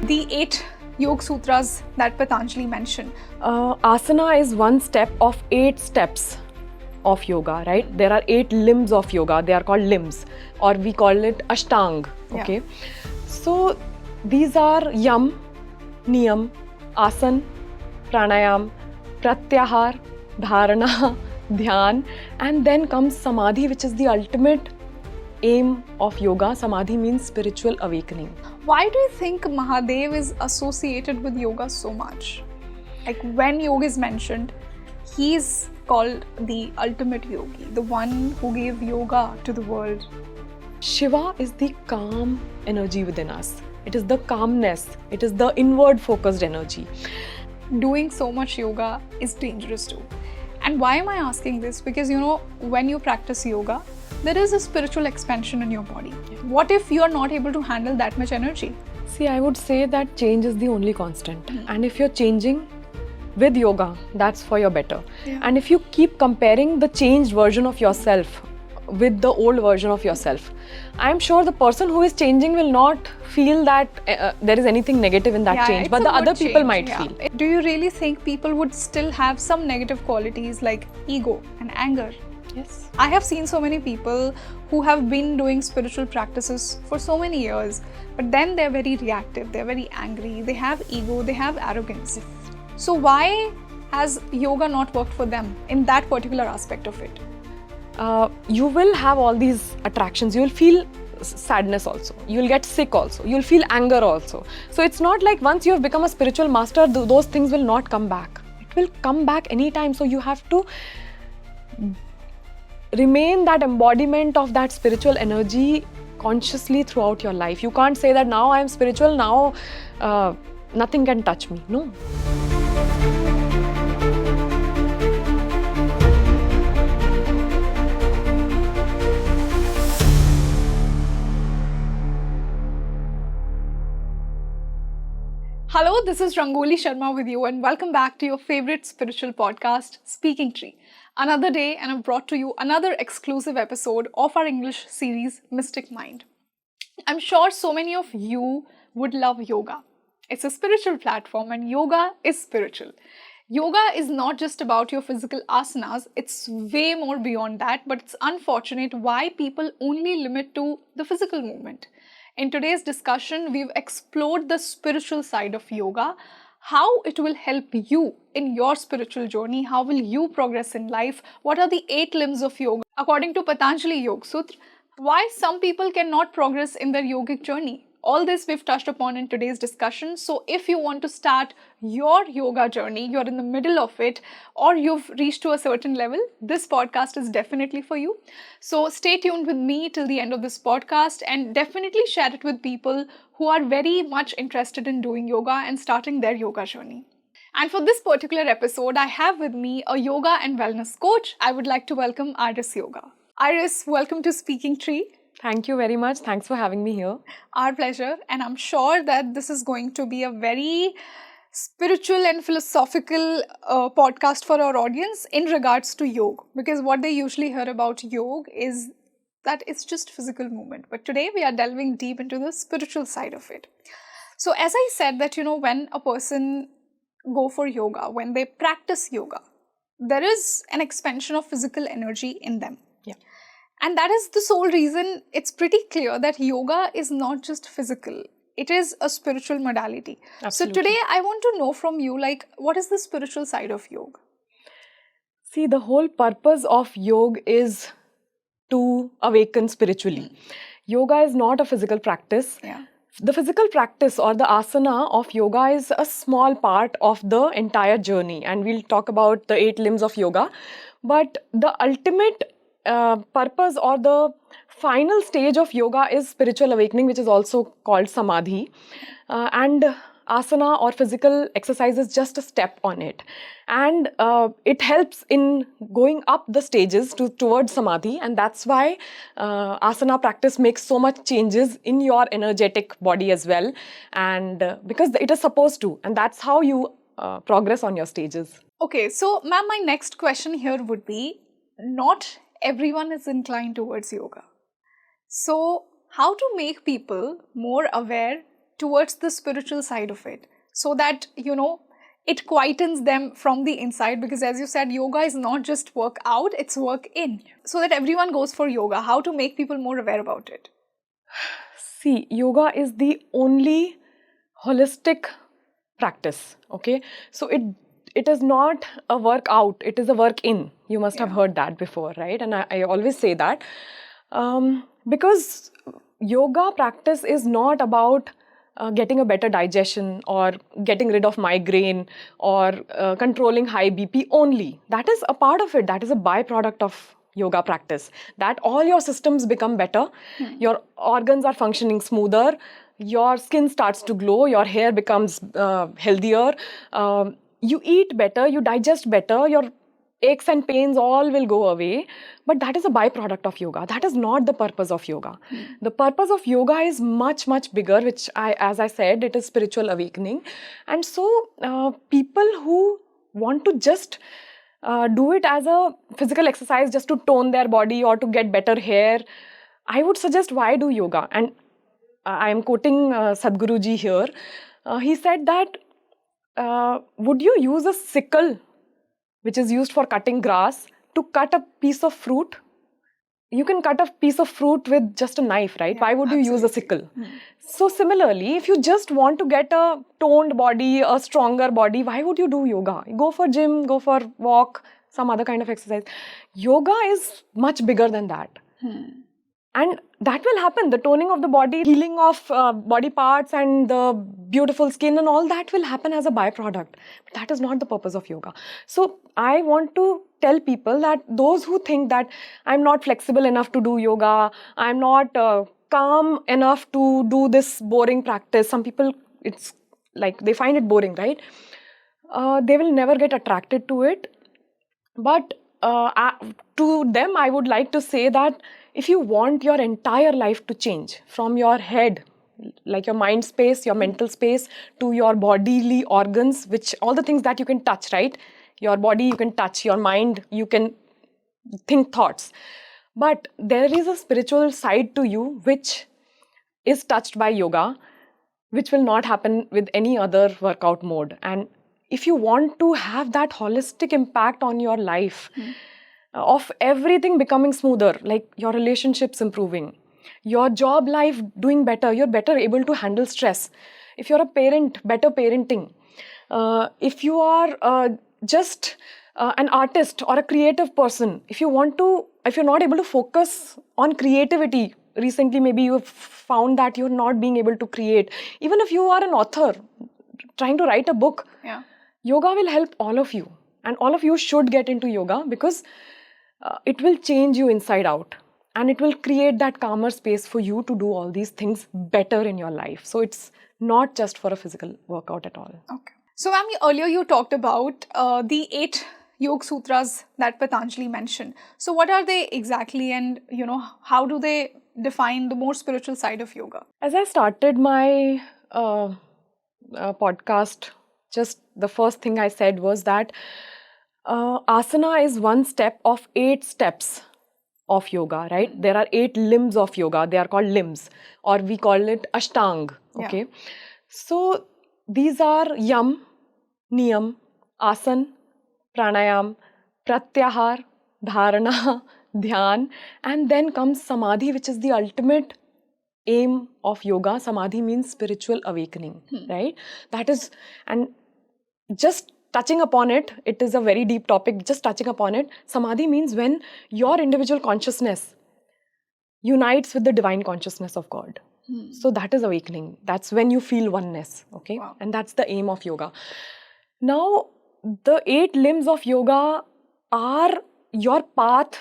the 8 Yoga Sutras that Patanjali mentioned. Asana is one step of 8 steps of yoga, right? There are 8 limbs of yoga. They are called limbs, or we call it ashtang. Okay. Yeah. So these are yam, niyam, asan, pranayam, pratyahar, dharana, dhyan, and then comes samadhi, which is the ultimate aim of yoga. Samadhi means spiritual awakening. Why do you think Mahadev is associated with yoga so much? Like when yoga is mentioned, he's called the ultimate yogi, the one who gave yoga to the world. Shiva is the calm energy within us. It is the calmness. It is the inward focused energy. Doing so much yoga is dangerous too. And why am I asking this? Because when you practice yoga, there is a spiritual expansion in your body. What if you are not able to handle that much energy? See, I would say that change is the only constant. And if you're changing with yoga, that's for your better. Yeah. And if you keep comparing the changed version of yourself with the old version of yourself, I'm sure the person who is changing will not feel that there is anything negative in that change, but the other people might feel. Do you really think people would still have some negative qualities like ego and anger? Yes. I have seen so many people who have been doing spiritual practices for so many years, but then they're very reactive, they're very angry, they have ego, they have arrogance. So why has yoga not worked for them in that particular aspect of it? You will have all these attractions. You will feel sadness also. You will get sick also. You will feel anger also. So it's not like once you have become a spiritual master, those things will not come back. It will come back anytime. So you have to remain that embodiment of that spiritual energy consciously throughout your life. You can't say that now I am spiritual, now nothing can touch me. No. Hello, this is Rangoli Sharma with you and welcome back to your favorite spiritual podcast, Speaking Tree. Another day and I've brought to you another exclusive episode of our English series, Mystic Mind. I'm sure so many of you would love yoga. It's a spiritual platform and yoga is spiritual. Yoga is not just about your physical asanas, it's way more beyond that, but it's unfortunate why people only limit to the physical movement. In today's discussion, we've explored the spiritual side of yoga, how it will help you in your spiritual journey, how will you progress in life, what are the 8 limbs of yoga according to Patanjali Yoga Sutra, why some people cannot progress in their yogic journey. All this we've touched upon in today's discussion. So if you want to start your yoga journey, you're in the middle of it, or you've reached to a certain level, this podcast is definitely for you. So stay tuned with me till the end of this podcast and definitely share it with people who are very much interested in doing yoga and starting their yoga journey. And for this particular episode, I have with me a yoga and wellness coach. I would like to welcome Iris Yoga. Iris, welcome to Speaking Tree. Thank you very much. Thanks for having me here. Our pleasure. And I'm sure that this is going to be a very spiritual and philosophical podcast for our audience in regards to yoga. Because what they usually hear about yoga is that it's just physical movement. But today we are delving deep into the spiritual side of it. So as I said that, when a person go for yoga, when they practice yoga, there is an expansion of physical energy in them. Yeah. And that is the sole reason it's pretty clear that yoga is not just physical. It is a spiritual modality. Absolutely. So today I want to know from you, what is the spiritual side of yoga? See, the whole purpose of yoga is to awaken spiritually. Yoga is not a physical practice. Yeah. The physical practice or the asana of yoga is a small part of the entire journey, and we'll talk about the 8 limbs of yoga. But the ultimate purpose or the final stage of yoga is spiritual awakening, which is also called samadhi. And asana or physical exercise is just a step on it. And it helps in going up the stages towards samadhi. And that's why asana practice makes so much changes in your energetic body as well. And because it is supposed to. And that's how you progress on your stages. Okay, so ma'am, my next question here would be, not everyone is inclined towards yoga. So how to make people more aware towards the spiritual side of it, so that, it quietens them from the inside? Because as you said, yoga is not just work out, it's work in. So that everyone goes for yoga, how to make people more aware about it? See, yoga is the only holistic practice, okay? So it is not a workout, it is a work in. You must have heard that before, right? And I always say that because yoga practice is not about getting a better digestion or getting rid of migraine or controlling high BP only. That is a part of it. That is a byproduct of yoga practice. That all your systems become better, your organs are functioning smoother, your skin starts to glow, your hair becomes healthier, you eat better, you digest better, your aches and pains all will go away. But that is a byproduct of yoga. That is not the purpose of yoga. The purpose of yoga is much, much bigger, which as I said, it is spiritual awakening. And so people who want to just do it as a physical exercise just to tone their body or to get better hair, I would suggest, why do yoga? And I am quoting Sadhguruji here. He said that, would you use a sickle, which is used for cutting grass, to cut a piece of fruit? You can cut a piece of fruit with just a knife, right? Yeah, why would you use a sickle? So similarly, if you just want to get a toned body, a stronger body, why would you do yoga? Go for gym, go for walk, some other kind of exercise. Yoga is much bigger than that. And that will happen. The toning of the body, healing of body parts and the beautiful skin and all that will happen as a byproduct. But that is not the purpose of yoga. So I want to tell people that those who think that I'm not flexible enough to do yoga, I'm not calm enough to do this boring practice. Some people, it's like they find it boring, right? They will never get attracted to it. But to them, I would like to say that if you want your entire life to change from your head, like your mind space, your mental space, to your bodily organs, which all the things that you can touch, right? Your body you can touch, your mind you can think thoughts. But there is a spiritual side to you which is touched by yoga, which will not happen with any other workout mode. And if you want to have that holistic impact on your life, of everything becoming smoother, like your relationships improving, your job life doing better, you're better able to handle stress. If you're a parent, better parenting. If you are just an artist or a creative person, if you're not able to focus on creativity, recently maybe you've found that you're not being able to create. Even if you are an author trying to write a book, yoga will help all of you. And all of you should get into yoga because it will change you inside out. And it will create that calmer space for you to do all these things better in your life. So it's not just for a physical workout at all. Okay. So, ma'am, earlier you talked about the 8 Yoga Sutras that Patanjali mentioned. So, what are they exactly, and how do they define the more spiritual side of yoga? As I started my podcast, just the first thing I said was that asana is one step of 8 steps of yoga, right? There are 8 limbs of yoga. They are called limbs, or we call it ashtang. Okay. So these are yam, niyam, asan, pranayam, pratyahar, dharana, dhyan, and then comes samadhi, which is the ultimate aim of yoga. Samadhi means spiritual awakening, right? That is, and just touching upon it, it is a very deep topic, just touching upon it, samadhi means when your individual consciousness unites with the divine consciousness of God. So that is awakening. That's when you feel oneness, okay? Wow. And that's the aim of yoga. Now, the 8 limbs of yoga are your path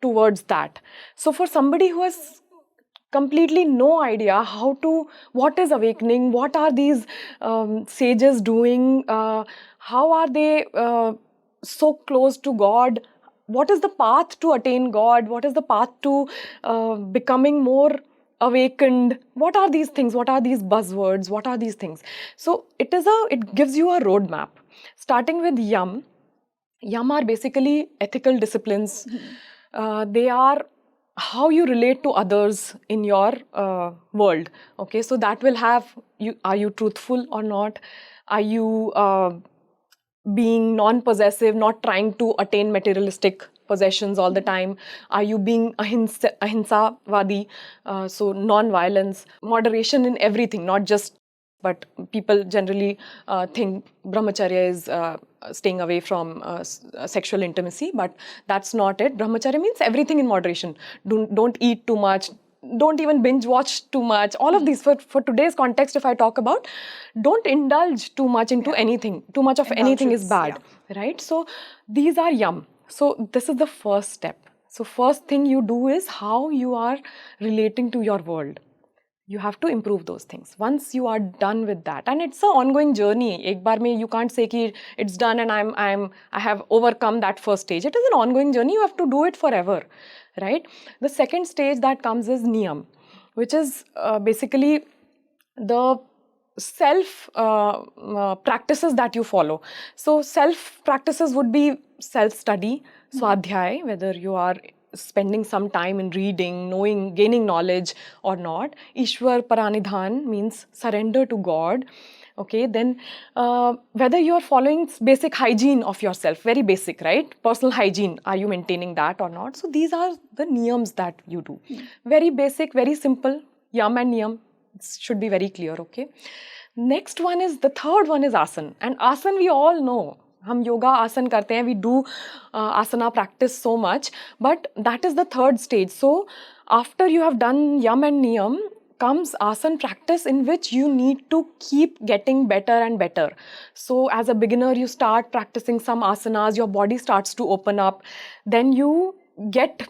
towards that. So for somebody who has completely no idea what is awakening, what are these sages doing, how are they so close to God, what is the path to attain God, what is the path to becoming more awakened, what are these things, what are these buzzwords, what are these things? So it gives you a roadmap. Starting with yam are basically ethical disciplines. They are how you relate to others in your world. Okay, so that will have you. Are you truthful or not? Are you being non-possessive, not trying to attain materialistic possessions all the time? Are you being ahinsavadi, so non-violence, moderation in everything, not just, but people generally think brahmacharya is staying away from sexual intimacy, but that's not it. Brahmacharya means everything in moderation. Don't eat too much, don't even binge watch too much. All of these, for today's context, if I talk about, don't indulge too much into anything. Too much of anything is bad, right? So these are yum. So this is the first step. So first thing you do is how you are relating to your world. You have to improve those things. Once you are done with that, and it's an ongoing journey. Ek baar mein you can't say ki it's done and I have overcome that first stage. It is an ongoing journey. You have to do it forever, right? The second stage that comes is niyam, which is basically the self practices that you follow. So self practices would be self study, swadhyay, whether you are spending some time in reading, knowing, gaining knowledge or not. Ishwar Paranidhan means surrender to God. Okay, then whether you are following basic hygiene of yourself, very basic, right? Personal hygiene, are you maintaining that or not? So these are the niyams that you do. Very basic, very simple, yam and niyam. It should be very clear, okay? Next one is, the third one is asan. And asan we all know. हम योगा आसन करते हैं, we do asana practice so much, but that is the third stage. So after you have done yam and niyam comes asan practice, in which you need to keep getting better and better. So as a beginner, you start practicing some asanas, your body starts to open up, then you get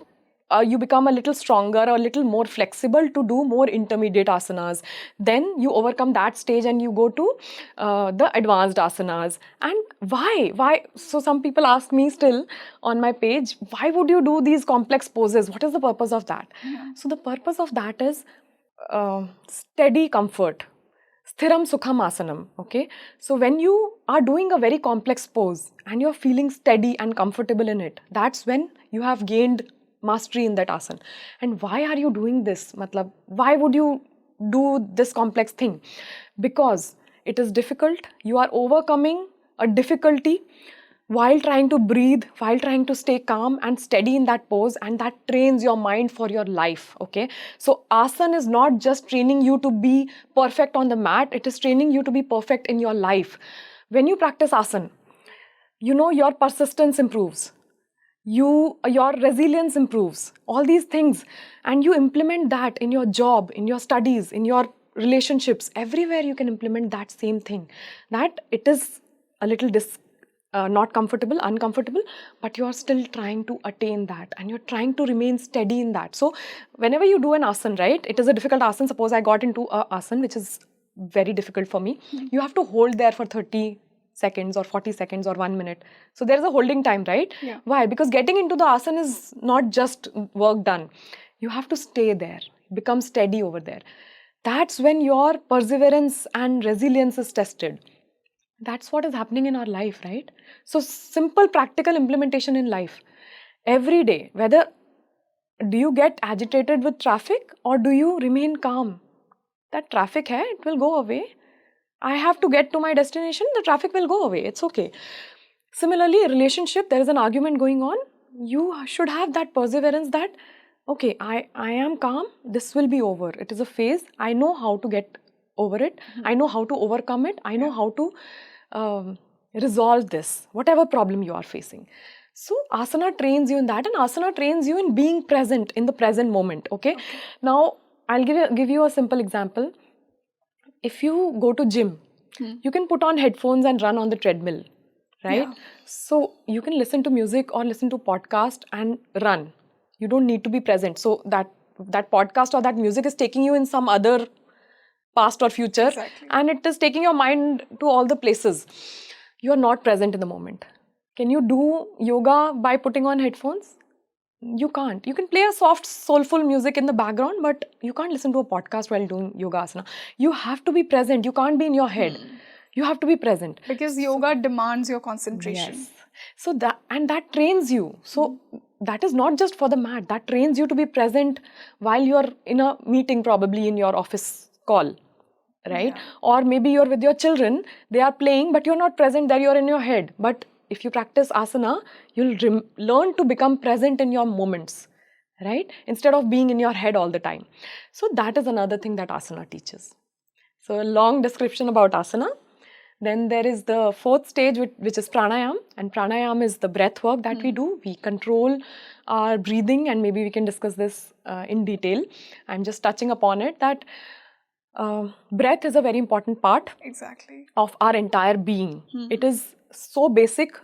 you become a little stronger, a little more flexible to do more intermediate asanas. Then you overcome that stage and you go to the advanced asanas. And why? So some people ask me still on my page, why would you do these complex poses? What is the purpose of that? So the purpose of that is steady comfort. Sthiram Sukham Asanam. Okay. So when you are doing a very complex pose and you're feeling steady and comfortable in it, that's when you have gained mastery in that asana. And why are you doing this? Matlab, why would you do this complex thing? Because it is difficult. You are overcoming a difficulty while trying to breathe, while trying to stay calm and steady in that pose, and that trains your mind for your life. Okay, so asana is not just training you to be perfect on the mat, it is training you to be perfect in your life. When you practice asana, you know, your persistence improves, your resilience improves, all these things, and you implement that in your job, in your studies, in your relationships, everywhere you can implement that same thing. That it is a little not comfortable, uncomfortable, but you are still trying to attain that and you're trying to remain steady in that. So whenever you do an asana, right, it is a difficult asana. Suppose I got into a asana which is very difficult for me. You have to hold there for 30 seconds or 40 seconds or 1 minute. So there is a holding time, right? Yeah. Why? Because getting into the asana is not just work done. You have to stay there, become steady over there. That's when your perseverance and resilience is tested. That's what is happening in our life, right? So simple practical implementation in life. Every day, whether do you get agitated with traffic or do you remain calm? That traffic hai, it will go away. I have to get to my destination, the traffic will go away. It's okay. Similarly, a relationship, there is an argument going on. You should have that perseverance that, okay, I am calm, this will be over. It is a phase. I know how to get over it. I know how to overcome it. I know how to resolve this, whatever problem you are facing. So asana trains you in that, and asana trains you in being present in the present moment. Okay. Now I'll give you a simple example. If you go to gym, you can put on headphones and run on the treadmill, right? Yeah. So you can listen to music or listen to podcast and run. You don't need to be present. So that podcast or that music is taking you in some other past or future, Exactly. and it is taking your mind to all the places. You are not present in the moment. Can you do yoga by putting on headphones? You can't. You can play a soft, soulful music in the background, but you can't listen to a podcast while doing yoga asana. You have to be present. You can't be in your head. You have to be present. Because yoga demands your concentration. Yes. So that trains you. So that is not just for the mat. That trains you to be present while you're in a meeting, probably in your office call, right? Yeah. Or maybe you're with your children, they are playing, but you're not present there, you're in your head. But if you practice asana, you'll learn to become present in your moments, right? Instead of being in your head all the time. So that is another thing that asana teaches. So a long description about asana. Then there is the fourth stage, which is pranayam. And pranayam is the breath work that we do. We control our breathing, and maybe we can discuss this in detail. I'm just touching upon it, that breath is a very important part Exactly. of our entire being. It is so basic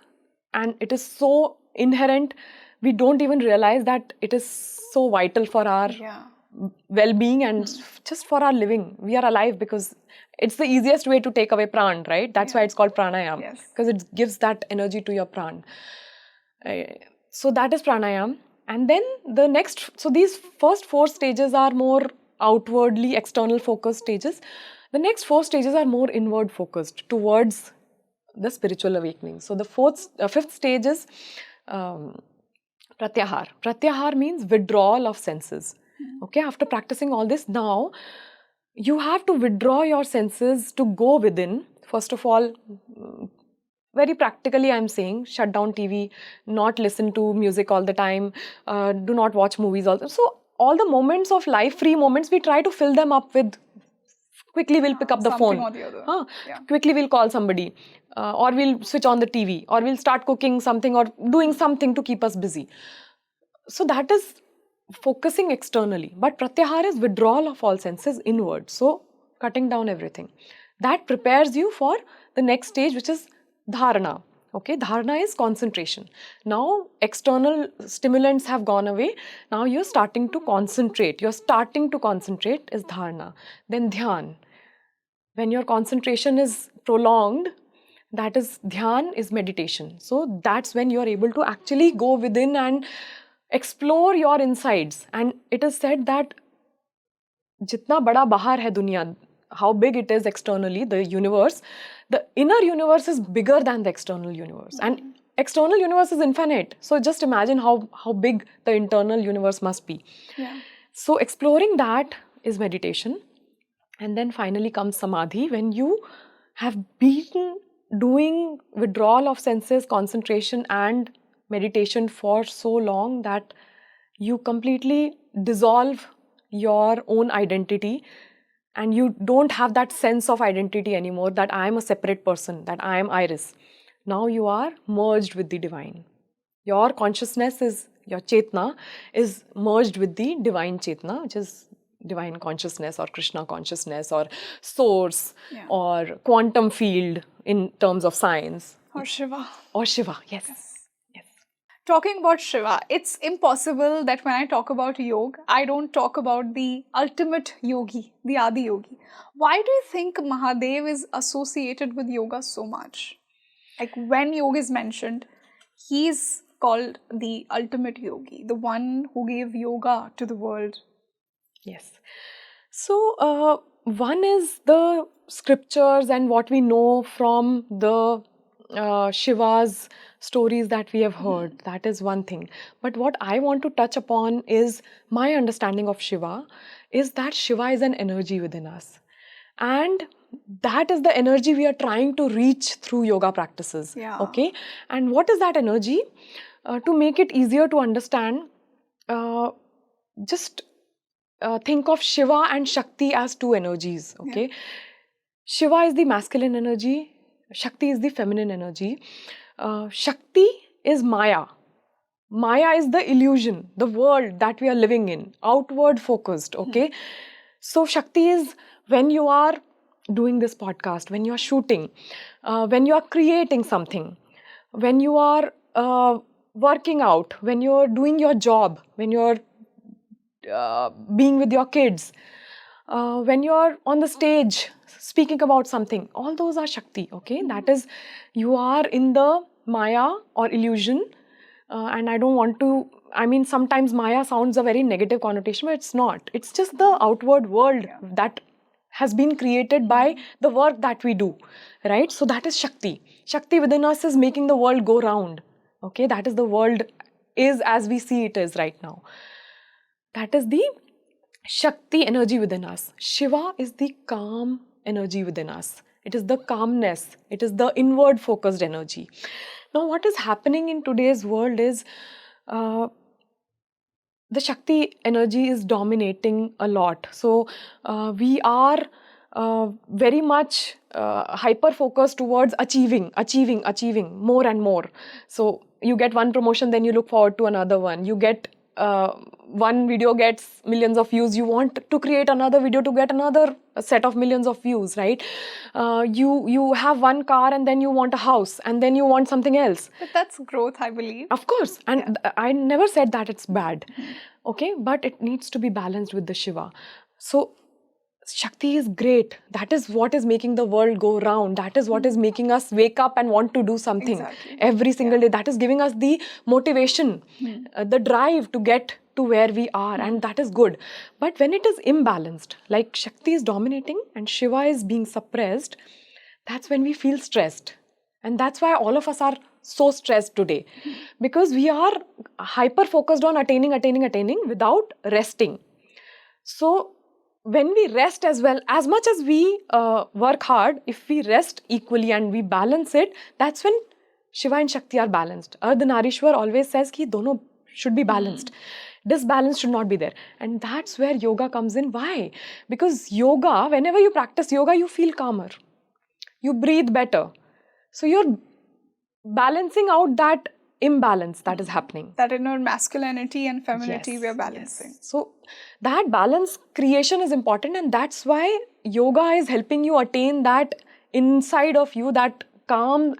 and it is so inherent. We don't even realize that it is so vital for our Yeah. well-being and just for our living. We are alive because it's the easiest way to take away pran, right? That's why it's called pranayam, Yes. because it gives that energy to your pran. So that is pranayam. And then the next, so these first four stages are more outwardly external focused stages. The next four stages are more inward focused towards the spiritual awakening. So the fifth stage is pratyahar. Pratyahar means withdrawal of senses. Okay, after practicing all this, now you have to withdraw your senses to go within. First of all, very practically, I'm saying, shut down TV, not listen to music all the time, do not watch movies all the time. So all the moments of life, free moments, we try to fill them up with, quickly we'll pick up the Something phone. or the other. Yeah. Quickly we'll call somebody, or we'll switch on the TV, or we'll start cooking something or doing something to keep us busy. So that is focusing externally. But pratyahar is withdrawal of all senses inward. So cutting down everything. That prepares you for the next stage, which is dharana. Okay, dharana is concentration. Now external stimulants have gone away. Now you're starting to concentrate. You're starting to concentrate is dharana. Then dhyan. When your concentration is prolonged, that is dhyan is meditation. So that's when you're able to actually go within and explore your insides. And it is said that jitna bada bahar hai duniya, how big it is externally, the universe, the inner universe is bigger than the external universe. And external universe is infinite. So just imagine how big the internal universe must be. Yeah. So exploring that is meditation. And then finally comes samadhi, when you have been doing withdrawal of senses, concentration and meditation for so long that you completely dissolve your own identity and you don't have that sense of identity anymore, that I am a separate person, that I am Iris. Now you are merged with the divine. Your consciousness is, your Chetna is merged with the divine Chetna, which is divine consciousness or Krishna consciousness or source or quantum field in terms of science. Or Shiva. Or Shiva, yes. Talking about Shiva, it's impossible that when I talk about yoga, I don't talk about the ultimate yogi, the adiyogi. Why do you think Mahadev is associated with yoga so much? Like when yoga is mentioned, he's called the ultimate yogi, the one who gave yoga to the world. Yes. So, one is the scriptures and what we know from the Shiva's stories that we have heard. That is one thing. But what I want to touch upon is my understanding of Shiva is that Shiva is an energy within us. And that is the energy we are trying to reach through yoga practices. Yeah. Okay. And what is that energy? To make it easier to understand, just think of Shiva and Shakti as two energies. Okay. Shiva is the masculine energy. Shakti is the feminine energy. Shakti is Maya. Maya is the illusion, the world that we are living in, outward focused. Okay. So Shakti is when you are doing this podcast, when you are shooting, when you are creating something, when you are working out, when you are doing your job, when you are being with your kids, when you are on the stage speaking about something, all those are Shakti. Okay, that is, you are in the Maya or illusion. And I don't want to, I mean, sometimes Maya sounds a very negative connotation, but it's not. It's just the outward world that has been created by the work that we do, right? So that is Shakti. Shakti within us is making the world go round. Okay, that is the world is as we see it is right now. That is the Shakti energy within us. Shiva is the calm energy within us. It is the calmness. It is the inward focused energy. Now, what is happening in today's world is the Shakti energy is dominating a lot. So, we are very much hyper focused towards achieving more and more. So, you get one promotion, then you look forward to another one. You get one video gets millions of views, you want to create another video to get another set of millions of views, right? You have one car and then you want a house and then you want something else. But that's growth, I believe. Of course, and I never said that it's bad, okay? But it needs to be balanced with the Shiva. So Shakti is great. That is what is making the world go round. That is what is making us wake up and want to do something every single day. That is giving us the motivation, the drive to get to where we are, and that is good. But when it is imbalanced, like Shakti is dominating and Shiva is being suppressed, that's when we feel stressed. And that's why all of us are so stressed today. Because we are hyper focused on attaining without resting. So when we rest as well, as much as we work hard, if we rest equally and we balance it, that's when Shiva and Shakti are balanced. Ardhanarishwar always says that dono should be balanced. Disbalance should not be there. And that's where yoga comes in. Why? Because yoga, whenever you practice yoga, you feel calmer. You breathe better. So you're balancing out that imbalance that is happening. That inner masculinity and femininity we are balancing. Yes. So that balance creation is important, and that's why yoga is helping you attain that inside of you, that calm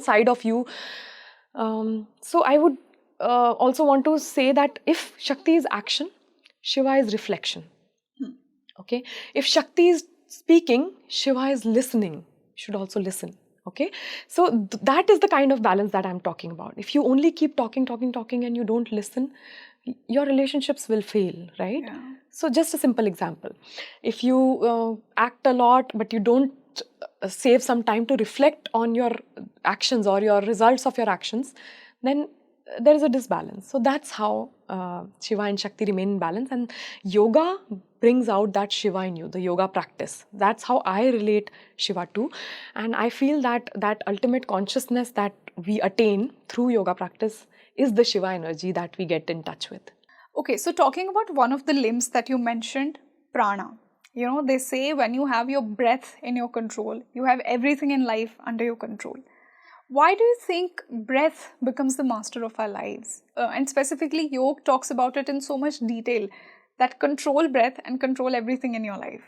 side of you. So I would also want to say that if Shakti is action, Shiva is reflection. Okay? If Shakti is speaking, Shiva is listening. You should also listen. Okay, so that is the kind of balance that I'm talking about. If you only keep talking and you don't listen, your relationships will fail, right? Yeah. So just a simple example. If you act a lot, but you don't save some time to reflect on your actions or your results of your actions, then there is a disbalance. So that's how Shiva and Shakti remain in balance, and yoga brings out that Shiva in you, the yoga practice. That's how I relate Shiva to, and I feel that that ultimate consciousness that we attain through yoga practice is the Shiva energy that we get in touch with. Okay, so talking about one of the limbs that you mentioned, prana. You know, they say when you have your breath in your control, you have everything in life under your control. Why do you think breath becomes the master of our lives? And specifically, yoga talks about it in so much detail, that control breath and control everything in your life.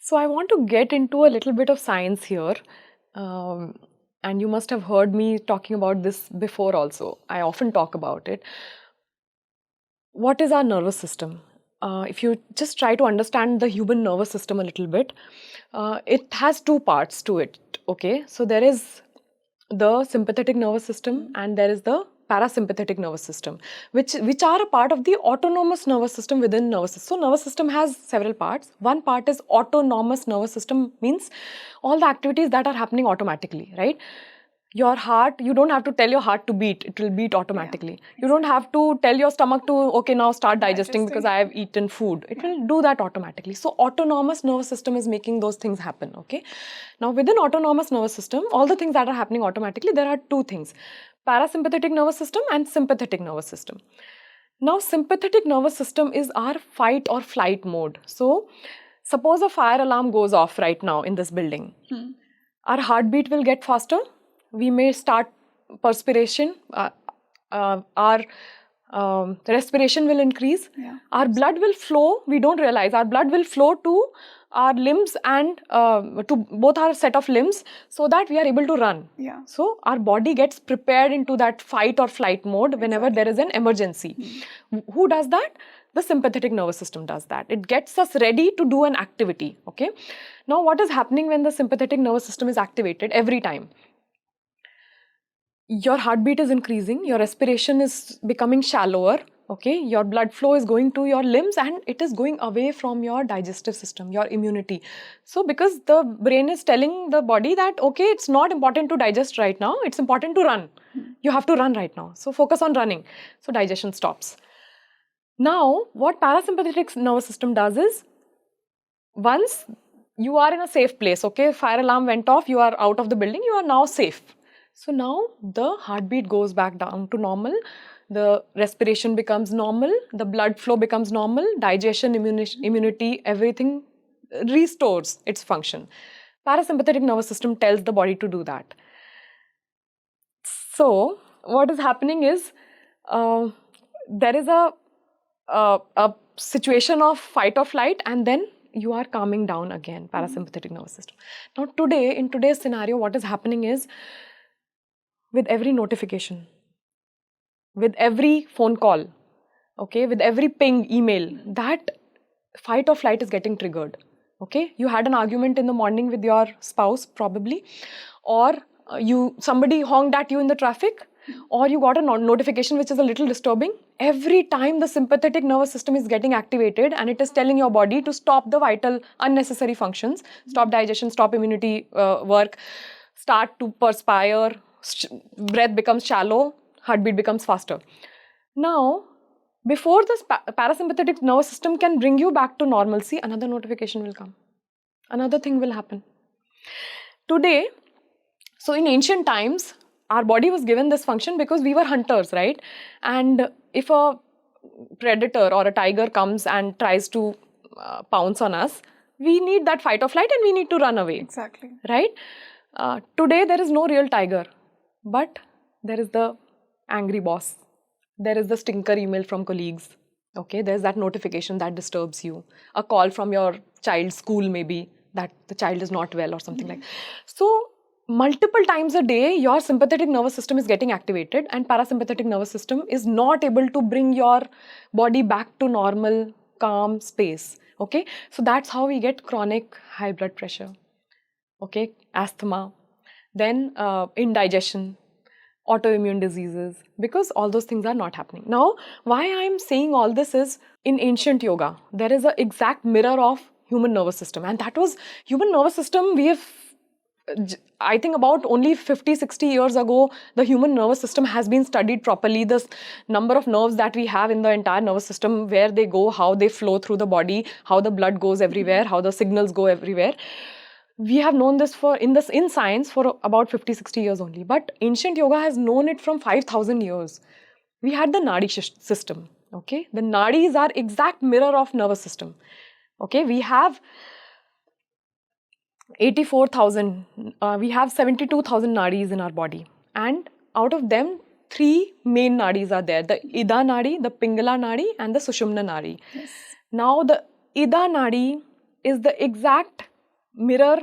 So I want to get into a little bit of science here. And you must have heard me talking about this before also. I often talk about it. What is our nervous system? If you just try to understand the human nervous system a little bit, it has two parts to it. Okay, so there is the sympathetic nervous system and there is the parasympathetic nervous system, which are a part of the autonomous nervous system within nervous system. So nervous system has several parts. One part is autonomous nervous system, means all the activities that are happening automatically, right? Your heart, you don't have to tell your heart to beat, it will beat automatically. Yeah. You don't have to tell your stomach to, okay, now start digesting because I have eaten food. It will do that automatically. So autonomous nervous system is making those things happen, okay? Now within autonomous nervous system, all the things that are happening automatically, there are two things: parasympathetic nervous system and sympathetic nervous system. Now sympathetic nervous system is our fight or flight mode. So suppose a fire alarm goes off right now in this building. Our heartbeat will get faster. We may start perspiration, our respiration will increase, our blood will flow, we don't realize, our blood will flow to our limbs and to both our set of limbs so that we are able to run. Yeah. So our body gets prepared into that fight or flight mode whenever there is an emergency. Who does that? The sympathetic nervous system does that. It gets us ready to do an activity, okay? Now what is happening when the sympathetic nervous system is activated every time? Your heartbeat is increasing, your respiration is becoming shallower, Okay, your blood flow is going to your limbs and it is going away from your digestive system, your immunity. So because the brain is telling the body that, okay, it's not important to digest right now, it's important to run. You have to run right now. So focus on running. So digestion stops. Now, what parasympathetic nervous system does is, once you are in a safe place, okay, fire alarm went off, you are out of the building, you are now safe. So now the heartbeat goes back down to normal, the respiration becomes normal, the blood flow becomes normal, digestion, immunity, everything restores its function. Parasympathetic nervous system tells the body to do that. So what is happening is, there is a situation of fight or flight, and then you are calming down again, parasympathetic nervous system. Now today, in today's scenario, what is happening is, with every notification, with every phone call, okay, with every ping email, that fight or flight is getting triggered. Okay, you had an argument in the morning with your spouse probably, or somebody honked at you in the traffic, or you got a notification which is a little disturbing. Every time the sympathetic nervous system is getting activated and it is telling your body to stop the vital unnecessary functions, stop digestion, stop immunity work, start to perspire, breath becomes shallow, heartbeat becomes faster. Now, before the parasympathetic nervous system can bring you back to normalcy, another notification will come. Another thing will happen. Today, so in ancient times, our body was given this function because we were hunters, right? And if a predator or a tiger comes and tries to pounce on us, we need that fight or flight and we need to run away. Exactly. Right? Today, there is no real tiger, but there is the angry boss. There is the stinker email from colleagues. Okay, there's that notification that disturbs you. A call from your child's school, maybe, that the child is not well or something like that. So, multiple times a day, your sympathetic nervous system is getting activated and parasympathetic nervous system is not able to bring your body back to normal, calm space. Okay, so that's how we get chronic high blood pressure. Okay, asthma, then indigestion, autoimmune diseases, because all those things are not happening. Now, why I'm saying all this is, in ancient yoga, there is an exact mirror of human nervous system, and that was human nervous system. We have, I think about only 50, 60 years ago, the human nervous system has been studied properly. The number of nerves that we have in the entire nervous system, where they go, how they flow through the body, how the blood goes everywhere, how the signals go everywhere. We have known this in science for about 50, 60 years only. But ancient yoga has known it from 5,000 years. We had the nadi system. Okay, the nadis are exact mirror of nervous system. Okay, we have 84,000, we have 72,000 nadis in our body, and out of them, 3 main nadis are there: the Ida nadi, the Pingala nadi, and the Sushumna nadi. Yes. Now, the Ida nadi is the exact mirror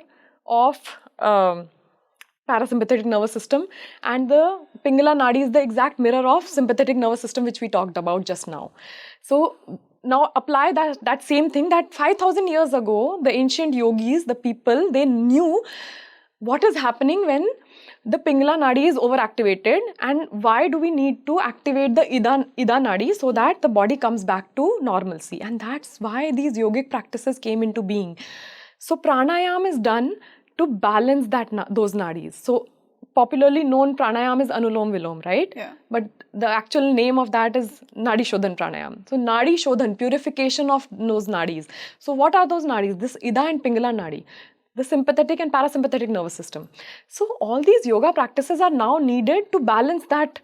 of parasympathetic nervous system, and the Pingala nadi is the exact mirror of sympathetic nervous system, which we talked about just now. So now apply that same thing, that 5,000 years ago, the ancient yogis, the people, they knew what is happening when the Pingala nadi is overactivated, and why do we need to activate the Ida nadi so that the body comes back to normalcy. And that's why these yogic practices came into being. So pranayam is done to balance those nadis. So popularly known pranayam is Anulom Vilom, right? Yeah. But the actual name of that is Nadi Shodhan Pranayam. So Nadi Shodhan, purification of those nadis. So what are those nadis? This Ida and Pingala nadi, the sympathetic and parasympathetic nervous system. So all these yoga practices are now needed to balance that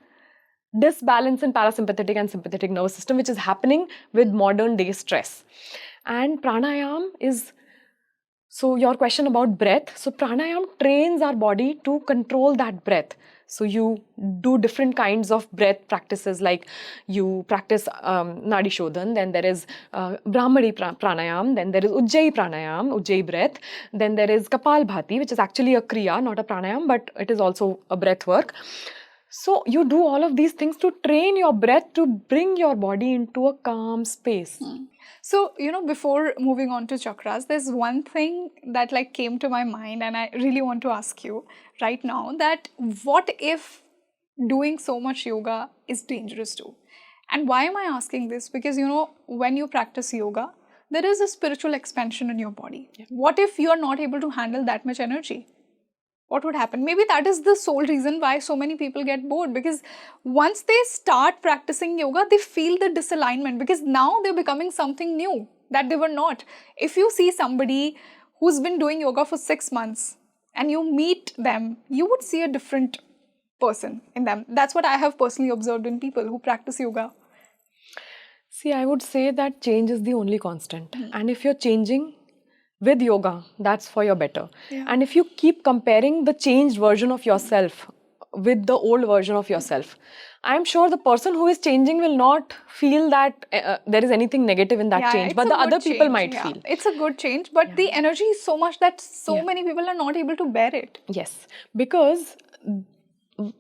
disbalance in parasympathetic and sympathetic nervous system, which is happening with modern day stress. And pranayam is, so your question about breath, so pranayam trains our body to control that breath. So you do different kinds of breath practices, like you practice Nadi Shodhan, then there is Brahmari pranayam, then there is Ujjayi pranayam, Ujjayi breath, then there is Kapalbhati, which is actually a kriya, not a pranayam, but it is also a breath work. So you do all of these things to train your breath to bring your body into a calm space. So, before moving on to chakras, there's one thing that came to my mind, and I really want to ask you right now, that what if doing so much yoga is dangerous too? And why am I asking this? Because, when you practice yoga, there is a spiritual expansion in your body. What if you are not able to handle that much energy? What would happen? Maybe that is the sole reason why so many people get bored, because once they start practicing yoga, they feel the disalignment because now they're becoming something new that they were not. If you see somebody who's been doing yoga for 6 months and you meet them, you would see a different person in them. That's what I have personally observed in people who practice yoga. See, I would say that change is the only constant. And if you're changing with yoga, that's for your better. Yeah. And if you keep comparing the changed version of yourself with the old version of yourself, I'm sure the person who is changing will not feel that there is anything negative in that change, it's but a the good other people change, might feel. It's a good change, but the energy is so much that so Yeah. many people are not able to bear it. Yes, because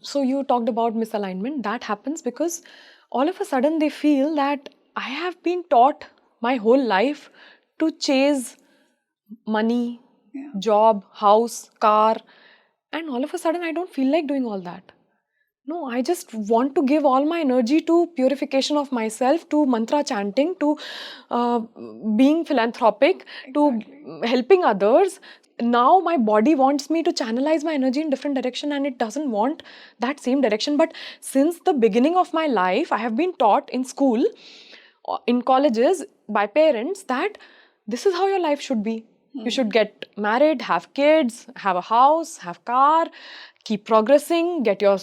so you talked about misalignment. That happens because all of a sudden they feel that I have been taught my whole life to chase money, job, house, car, and all of a sudden I don't feel like doing all that. No, I just want to give all my energy to purification of myself, to mantra chanting, to being philanthropic, to helping others. Now my body wants me to channelize my energy in different direction and it doesn't want that same direction. But since the beginning of my life, I have been taught in school, in colleges, by parents that this is how your life should be. You should get married, have kids, have a house, have car, keep progressing, get your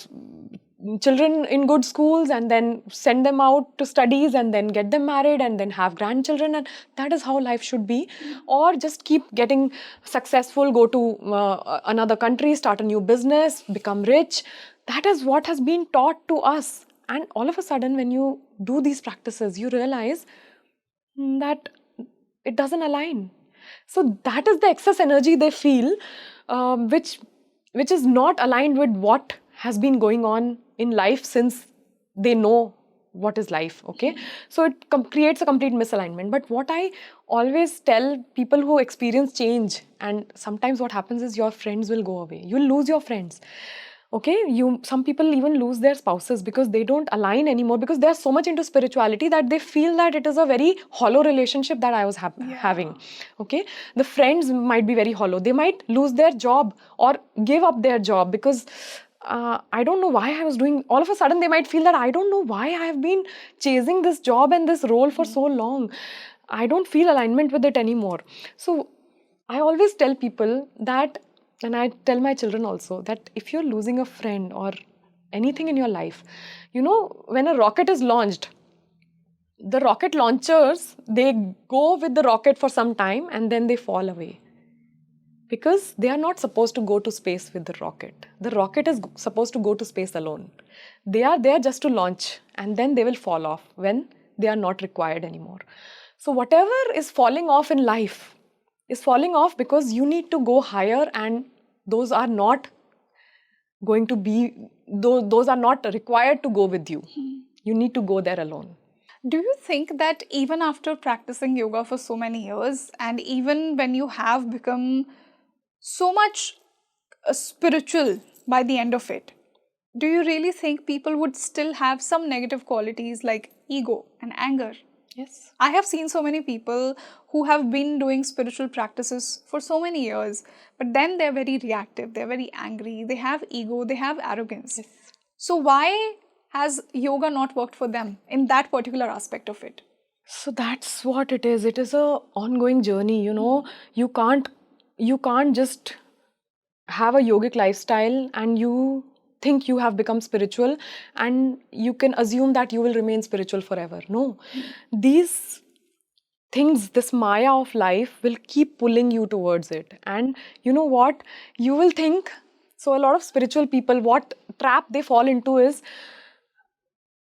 children in good schools and then send them out to studies and then get them married and then have grandchildren, and that is how life should be. Or just keep getting successful, go to another country, start a new business, become rich. That is what has been taught to us. And all of a sudden when you do these practices, you realize that it doesn't align. So that is the excess energy they feel, which is not aligned with what has been going on in life since they know what is life. Okay, so it creates a complete misalignment. But what I always tell people who experience change, and sometimes what happens is your friends will go away. You'll lose your friends. Okay, some people even lose their spouses because they don't align anymore, because they're so much into spirituality that they feel that it is a very hollow relationship that I was having. Okay, the friends might be very hollow. They might lose their job or give up their job because I don't know why I was doing. All of a sudden they might feel that I don't know why I have been chasing this job and this role for so long. I don't feel alignment with it anymore. So I always tell people that, and I tell my children also, that if you're losing a friend or anything in your life, when a rocket is launched, the rocket launchers, they go with the rocket for some time and then they fall away. Because they are not supposed to go to space with the rocket. The rocket is supposed to go to space alone. They are there just to launch and then they will fall off when they are not required anymore. So whatever is falling off in life is falling off because you need to go higher, and those are not going to be, those are not required to go with you. You need to go there alone. Do you think that even after practicing yoga for so many years, and even when you have become so much spiritual by the end of it, do you really think people would still have some negative qualities like ego and anger? Yes. I have seen so many people who have been doing spiritual practices for so many years, but then they're very reactive, they're very angry, they have ego, they have arrogance. Yes. So why has yoga not worked for them in that particular aspect of it? So that's what it is. It is a ongoing journey, You can't just have a yogic lifestyle and you think you have become spiritual and you can assume that you will remain spiritual forever. No. These things, this maya of life will keep pulling you towards it. And you know what? You will think, so a lot of spiritual people, what trap they fall into is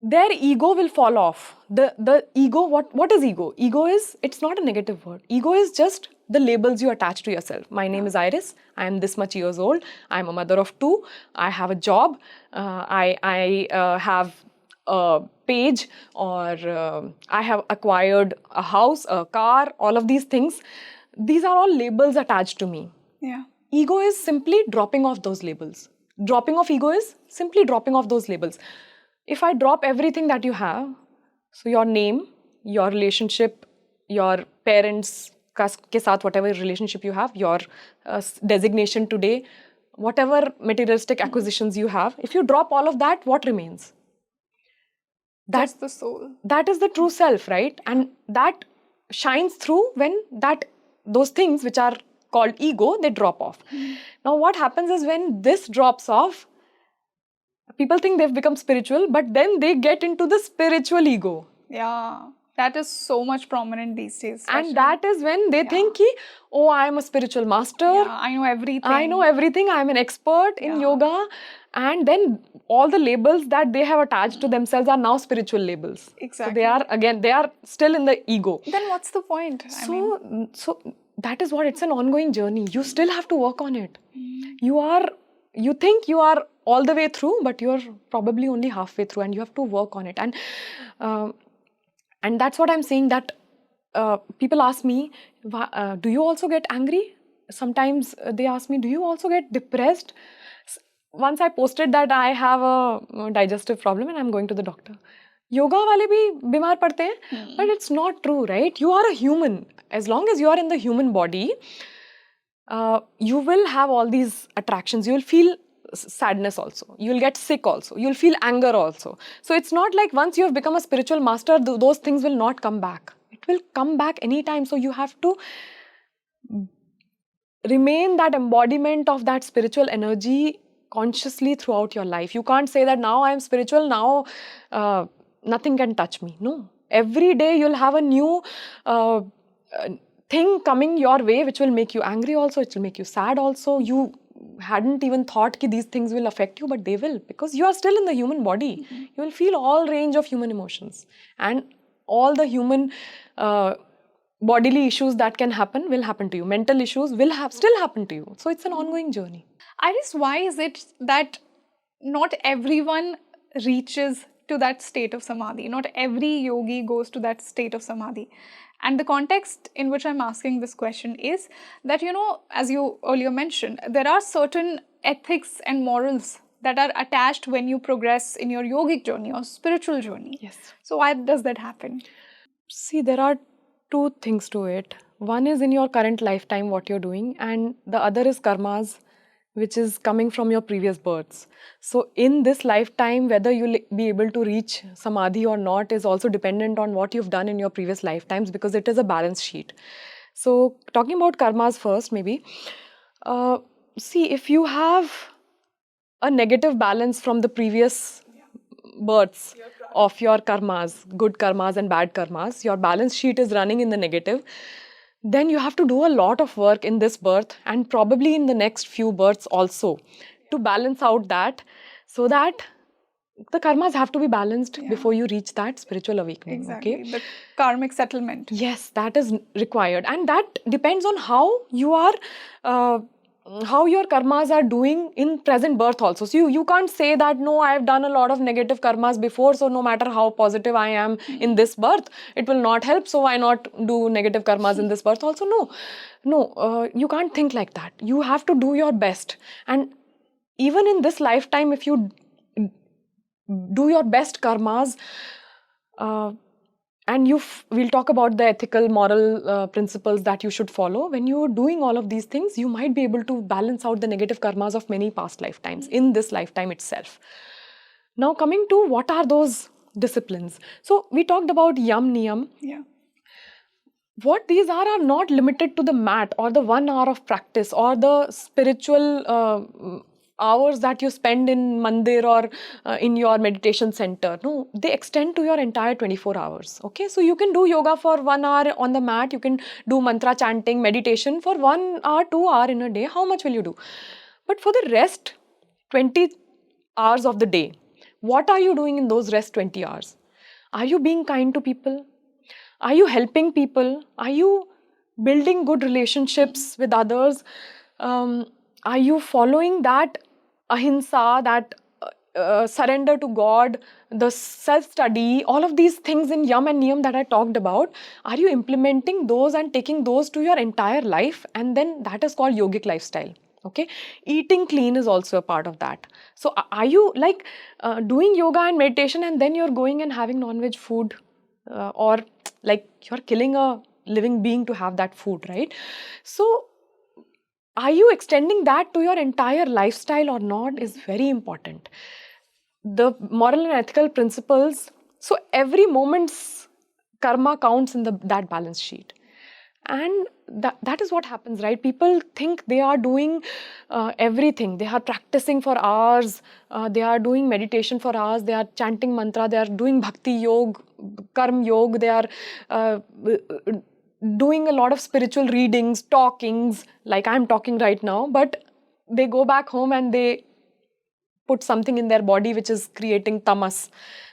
their ego will fall off. The ego, what is ego? Ego is, it's not a negative word. Ego is just the labels you attach to yourself. My name is Iris. I am this much years old. I am a mother of 2. I have a job. I have a page, or I have acquired a house, a car, all of these things. These are all labels attached to me. Yeah. Ego is simply dropping off those labels. Dropping off ego is simply dropping off those labels. If I drop everything that you have, So your name, your relationship, your parents के साथ, whatever relationship you have, your designation today, whatever materialistic acquisitions you have, if you drop all of that, what remains? That's the soul. That is the true self, right? And that shines through when those things which are called ego, they drop off. Now what happens is when this drops off, people think they've become spiritual, but then they get into the spiritual ego. Yeah, that is so much prominent these days. And that is when they think, oh, I am a spiritual master. Yeah, I know everything. I am an expert in yoga. And then all the labels that they have attached to themselves are now spiritual labels. Exactly. So they are still in the ego. Then what's the point? So that is what, it's an ongoing journey. You still have to work on it. You think you are all the way through, but you're probably only halfway through, and you have to work on it. And that's what I'm saying, that people ask me, do you also get angry? Sometimes they ask me, do you also get depressed? Once I posted that I have a digestive problem and I'm going to the doctor. Yoga wale bhi bimar padte hain, but it's not true, right? You are a human. As long as you are in the human body, you will have all these attractions. You will feel sadness also. You will get sick also. You will feel anger also. So it's not like once you have become a spiritual master, those things will not come back. It will come back anytime. So you have to remain that embodiment of that spiritual energy consciously throughout your life. You can't say that now I am spiritual, now nothing can touch me. No. Every day you'll have a new thing coming your way which will make you angry also, it will make you sad also. You hadn't even thought that these things will affect you, but they will, because you are still in the human body. You will feel all range of human emotions, and all the human bodily issues that can happen will happen to you. Mental issues will still happen to you. So it's an ongoing journey. Iris, why is it that not everyone reaches to that state of samadhi? Not every yogi goes to that state of samadhi. And the context in which I'm asking this question is that, as you earlier mentioned, there are certain ethics and morals that are attached when you progress in your yogic journey or spiritual journey. Yes. So why does that happen? See, there are two things to it. One is in your current lifetime what you're doing, and the other is karmas, which is coming from your previous births. So in this lifetime, whether you'll be able to reach samadhi or not is also dependent on what you've done in your previous lifetimes, because it is a balance sheet. So talking about karmas first, maybe. See, if you have a negative balance from the previous births of your karmas, good karmas and bad karmas, your balance sheet is running in the negative, then you have to do a lot of work in this birth and probably in the next few births also to balance out that, so that the karmas have to be balanced before you reach that spiritual awakening. Exactly. Okay? The karmic settlement. Yes, that is required, and that depends on how you are how your karmas are doing in present birth also. So you can't say that, no, I have done a lot of negative karmas before, so no matter how positive I am in this birth, it will not help, so why not do negative karmas in this birth also? No, you can't think like that. You have to do your best. And even in this lifetime, if you do your best karmas, and we'll talk about the ethical, moral principles that you should follow. When you're doing all of these things, you might be able to balance out the negative karmas of many past lifetimes in this lifetime itself. Now coming to what are those disciplines. So we talked about yam, niyam. Yeah. What these are not limited to the mat or the 1 hour of practice or the spiritual hours that you spend in mandir or in your meditation center. No, they extend to your entire 24 hours. Okay, so you can do yoga for 1 hour on the mat, you can do mantra chanting, meditation for 1 hour, 2 hours in a day. How much will you do? But for the rest 20 hours of the day, what are you doing in those rest 20 hours? Are you being kind to people? Are you helping people? Are you building good relationships with others? Are you following that ahimsa, that surrender to God, the self-study, all of these things in yam and niyam that I talked about? Are you implementing those and taking those to your entire life? And then that is called yogic lifestyle. Okay, eating clean is also a part of that. So are you like doing yoga and meditation and then you're going and having non-veg food or like you're killing a living being to have that food, right? So are you extending that to your entire lifestyle or not is very important. The moral and ethical principles, so every moment's karma counts in that balance sheet. And that is what happens, right? People think they are doing everything. They are practicing for hours, they are doing meditation for hours, they are chanting mantra, they are doing bhakti yoga, karma yoga, they are doing a lot of spiritual readings, talkings, like I'm talking right now, but they go back home and they put something in their body which is creating tamas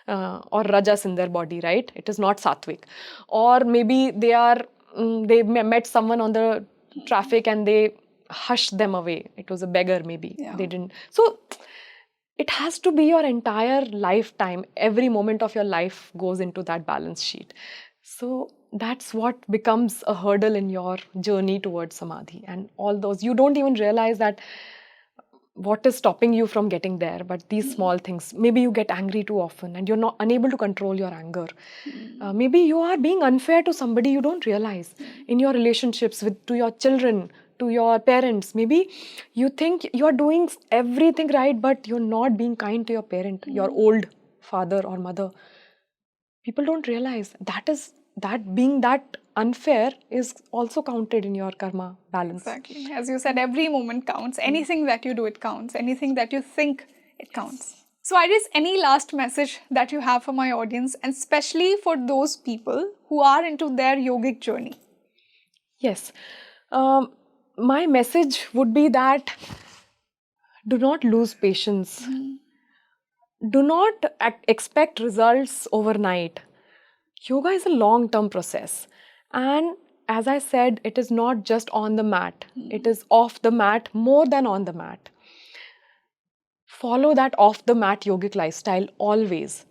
or rajas in their body, right? It is not sattvic. Or maybe they met someone on the traffic and they hushed them away. It was a beggar, maybe. Yeah. They didn't. So it has to be your entire lifetime. Every moment of your life goes into that balance sheet. So that's what becomes a hurdle in your journey towards samadhi. And all those, you don't even realize that what is stopping you from getting there, but these small things. Maybe you get angry too often and you're not unable to control your anger. Maybe you are being unfair to somebody you don't realize in your relationships to your children, to your parents. Maybe you think you're doing everything right, but you're not being kind to your parent, your old father or mother. People don't realize that being that unfair is also counted in your karma balance. Exactly. As you said, every moment counts. Anything that you do, it counts. Anything that you think, it counts. So, Iris, any last message that you have for my audience, and especially for those people who are into their yogic journey? Yes. My message would be that do not lose patience. Do not expect results overnight. Yoga is a long-term process. And as I said, it is not just on the mat. It is off the mat, more than on the mat. Follow that off-the-mat yogic lifestyle always.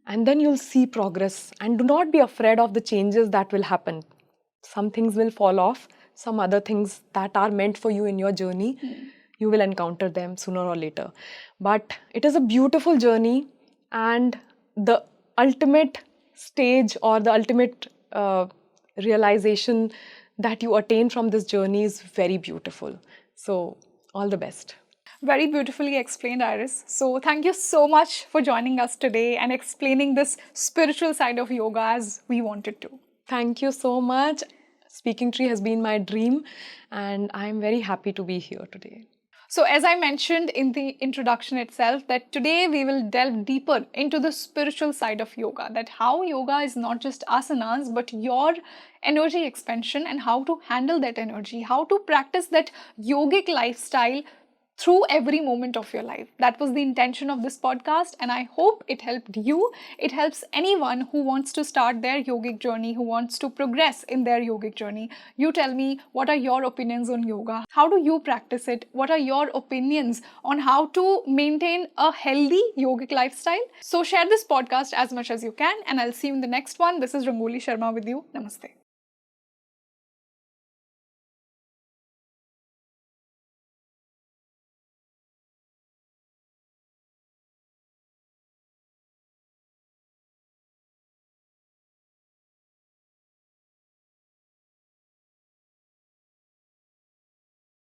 And then you'll see progress. And do not be afraid of the changes that will happen. Some things will fall off. Some other things that are meant for you in your journey, you will encounter them sooner or later. But it is a beautiful journey, and the ultimate stage or the ultimate realization that you attain from this journey is very beautiful. So, all the best. Very beautifully explained, Iris. So, thank you so much for joining us today and explaining this spiritual side of yoga as we wanted to. Thank you so much. Speaking Tree has been my dream, and I'm very happy to be here today. So, as I mentioned in the introduction itself, that today we will delve deeper into the spiritual side of yoga, that how yoga is not just asanas, but your energy expansion and how to handle that energy, how to practice that yogic lifestyle through every moment of your life. That was the intention of this podcast, and I hope it helped you. It helps anyone who wants to start their yogic journey, who wants to progress in their yogic journey. You tell me, what are your opinions on yoga? How do you practice it? What are your opinions on how to maintain a healthy yogic lifestyle? So share this podcast as much as you can, and I'll see you in the next one. This is Rangoli Sharma with you. Namaste.